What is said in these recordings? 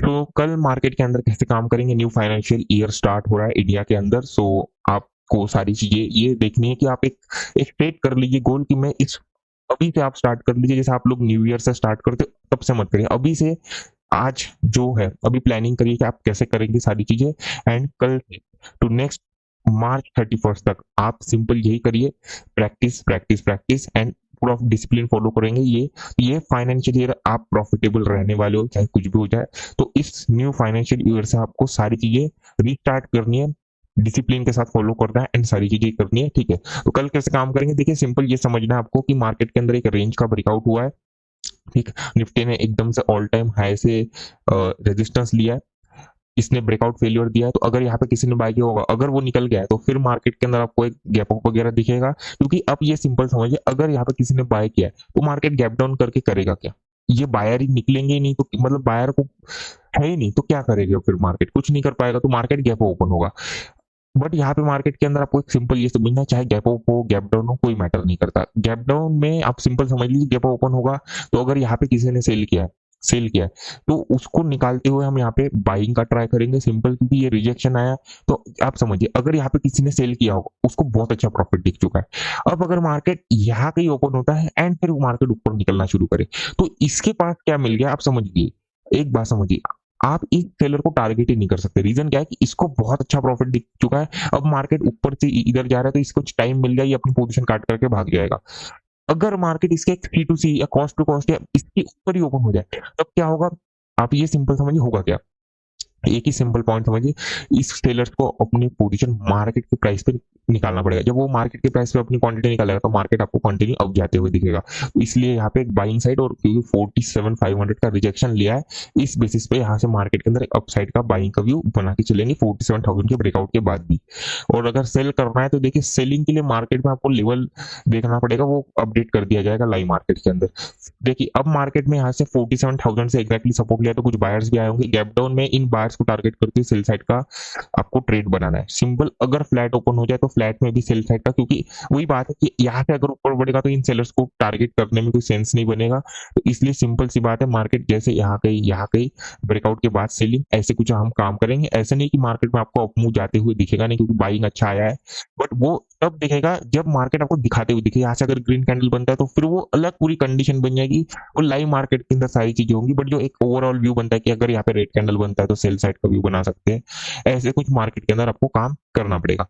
तो कल मार्केट के अंदर कैसे काम करेंगे, न्यू फाइनेंशियल ईयर स्टार्ट हो रहा है इंडिया के अंदर, सो आपको सारी चीजें ये देखनी है कि आप एक सेट कर लीजिए गोल कि मैं इस अभी से आप स्टार्ट कर लीजिए। जैसे आप लोग न्यू ईयर से स्टार्ट करते हो तब से मत करिए, अभी से आज जो है अभी प्लानिंग करिए कि आप कैसे करेंगे सारी चीजें। एंड कल से टू नेक्स्ट मार्च 31 तक आप सिंपल यही करिए, प्रैक्टिस प्रैक्टिस प्रैक्टिस एंड पूरा डिसिप्लिन फॉलो करेंगे। ये फाइनेंशियल ईयर आप प्रॉफिटेबल रहने वाले हो चाहे कुछ भी हो जाए। तो इस न्यू फाइनेंशियल ईयर से आपको सारी चीजें रीस्टार्ट करनी है, डिसिप्लिन के साथ फॉलो करना है एंड सारी चीजें करनी है, ठीक है। तो कल कैसे काम करेंगे, देखिए सिंपल ये समझना है आपको कि मार्केट के अंदर एक रेंज का ब्रेकआउट हुआ है, ठीक। निफ्टी ने एकदम से ऑल टाइम हाई से रेजिस्टेंस लिया है, इसने ब्रेकआउट फेलियर दिया है। तो अगर यहाँ पे किसी ने बाय किया होगा, अगर वो निकल गया है तो फिर मार्केट के अंदर आपको एक गैप अप वगैरह दिखेगा, क्योंकि अब ये सिंपल समझिए, अगर यहाँ पे किसी ने बाय किया है तो मार्केट गैप डाउन करके करेगा क्या, ये बायर ही निकलेंगे ही नहीं, तो मतलब बायर को है ही नहीं तो क्या करेगा फिर मार्केट, कुछ नहीं कर पाएगा, तो मार्केट गैप ओपन होगा। बट यहाँ पे मार्केट के अंदर आपको एक सिंपल ये समझना है, चाहे गैप अप हो गैप डाउन हो कोई मैटर नहीं करता। गैप डाउन में आप सिंपल समझ लीजिए गैप ओपन होगा, तो अगर यहाँ पे किसी ने सेल किया है तो उसको निकालते हुए हम यहाँ पे बाइंग का ट्राई करेंगे सिंपल, क्योंकि ये रिजेक्शन आया। तो आप समझिए अगर यहाँ पे किसी ने सेल किया होगा उसको बहुत अच्छा प्रॉफिट दिख चुका है। अब अगर मार्केट यहाँ कहीं ओपन होता है एंड फिर वो मार्केट ऊपर निकलना शुरू करे, तो इसके पास क्या मिल गया आप समझिए, एक बात समझिए, आप इस सेलर को टारगेट ही नहीं कर सकते। रीजन क्या है कि इसको बहुत अच्छा प्रॉफिट दिख चुका है, अब मार्केट ऊपर से इधर जा रहा है तो इसको टाइम मिल गया, ये अपनी पोजीशन काट करके भाग जाएगा। अगर मार्केट इसके C2C या कॉस्ट टू कॉस्ट या इसके ऊपर ही ओपन हो जाए तब क्या होगा, आप ये सिंपल समझिए होगा क्या। एक ही सिंपल पॉइंट समझिए, इस सेलर्स को अपनी पोजीशन मार्केट के प्राइस पे निकालना पड़ेगा। जब वो मार्केट के प्राइस पे अपनी क्वांटिटी निकालेगा तो मार्केट आपको कंटिन्यू अप जाते हुए दिखेगा। तो इसलिए यहाँ पे एक बाइंग साइड, और क्योंकि 47,500 का रिजेक्शन लिया है, इस बेसिस पे यहाँ से मार्केट के अंदर एक अपसाइड का बाइंग का व्यू बना के चलेंगे 47,000 के ब्रेकआउट के बाद भी। और अगर सेल करना है तो देखिए सेलिंग के लिए मार्केट में आपको लेवल देखना पड़ेगा, वो अपडेट कर दिया जाएगा लाइव मार्केट के अंदर। देखिए अब मार्केट में यहाँ से 47,000 से एग्जैक्टली सपोर्ट लिया तो कुछ बायर्स भी आए होंगे, गैप डाउन में इन बायर्स को टारगेट करके सेल साइड का आपको ट्रेड बनाना है सिंपल। अगर फ्लैट ओपन हो जाए तो फ्लैट में भी सेल साइड का, क्योंकि वही बात है कि यहाँ से अगर ऊपर बढ़ेगा तो इन सेलर्स को टारगेट करने में कोई सेंस नहीं बनेगा। तो इसलिए सिंपल सी बात है, मार्केट जैसे यहाँ कहीं ब्रेकआउट के बाद सेलिंग, ऐसे कुछ हम काम करेंगे। ऐसे नहीं कि मार्केट में आपको अपमूव जाते हुए दिखेगा नहीं, क्योंकि बाइंग अच्छा आया है, बट वो तब दिखेगा जब मार्केट आपको दिखाते हुए दिखे। यहाँ से अगर ग्रीन कैंडल बनता है तो फिर वो अलग पूरी कंडीशन बन जाएगी, वो लाइव मार्केट के अंदर सारी चीजें होंगी। बट जो एक ओवरऑल व्यू बनता है कि अगर यहाँ पे रेड कैंडल बनता है तो सेल साइड का व्यू बना सकते हैं, ऐसे कुछ मार्केट के अंदर आपको काम करना पड़ेगा।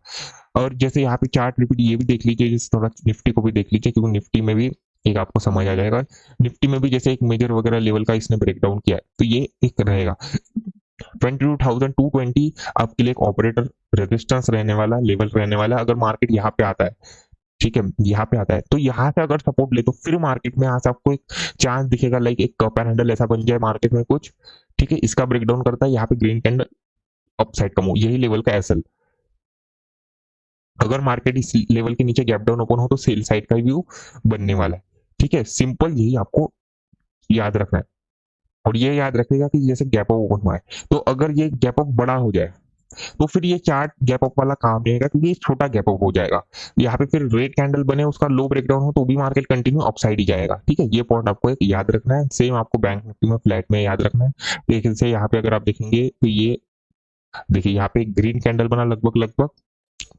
और जैसे यहाँ पे चार्ट रिपीट ये भी देख लीजिए, जैसे थोड़ा निफ्टी को भी देख लीजिए, क्योंकि निफ्टी में भी एक आपको समझ आ जाएगा। निफ्टी में भी जैसे एक मेजर वगैरह लेवल का इसने ब्रेकडाउन किया है, तो ये एक रहेगा 22,220 आपके लिए एक ऑपरेटर रेजिस्टेंस रहने वाला, लेवल रहने वाला। अगर मार्केट यहाँ पे आता है, ठीक है, यहाँ पे आता है तो यहाँ से अगर सपोर्ट ले तो फिर मार्केट में यहाँ से आपको एक चांस दिखेगा, लाइक एक कप एंड हैंडल ऐसा बन जाए मार्केट में कुछ, ठीक है। इसका ब्रेकडाउन करता है, यहाँ पे ग्रीन कैंडल अपसाइड का मूव, यही लेवल का एसएल। अगर मार्केट इस लेवल के नीचे गैप डाउन ओपन हो तो सेल साइड का व्यू बनने वाला है, ठीक है। सिंपल यही आपको याद रखना है। और ये याद रखिएगा कि जैसे गैप अप ओपन हुआ है, तो अगर ये गैप अप बड़ा हो जाए तो फिर ये चार्ट गैप अप वाला काम नहीं आएगा, क्योंकि ये छोटा गैप अप हो जाएगा। यहाँ पे फिर रेड कैंडल बने, उसका लो ब्रेकडाउन हो तो भी मार्केट कंटिन्यू अपसाइड ही जाएगा, ठीक है। ये पॉइंट आपको एक याद रखना है। सेम आपको बैंक निफ्टी में फ्लैट में याद रखना है। देखिए से यहाँ पे अगर आप देखेंगे तो ये देखिए यहाँ पे ग्रीन कैंडल बना, लगभग लगभग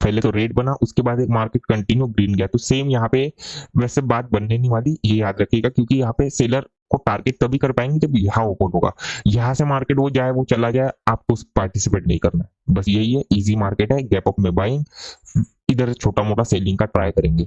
पहले तो रेड बना, उसके बाद एक मार्केट कंटिन्यू ग्रीन गया, तो सेम यहाँ पे वैसे बात बनने नहीं वाली, ये याद रखिएगा। क्योंकि यहाँ पे सेलर को टारगेट तभी कर पाएंगे जब यहाँ ओपन होगा, यहाँ से मार्केट वो जाए वो चला जाए, आपको पार्टिसिपेट नहीं करना है। बस यही है, इजी मार्केट है, गैप अप में बाइंग, इधर छोटा मोटा सेलिंग का ट्राई करेंगे।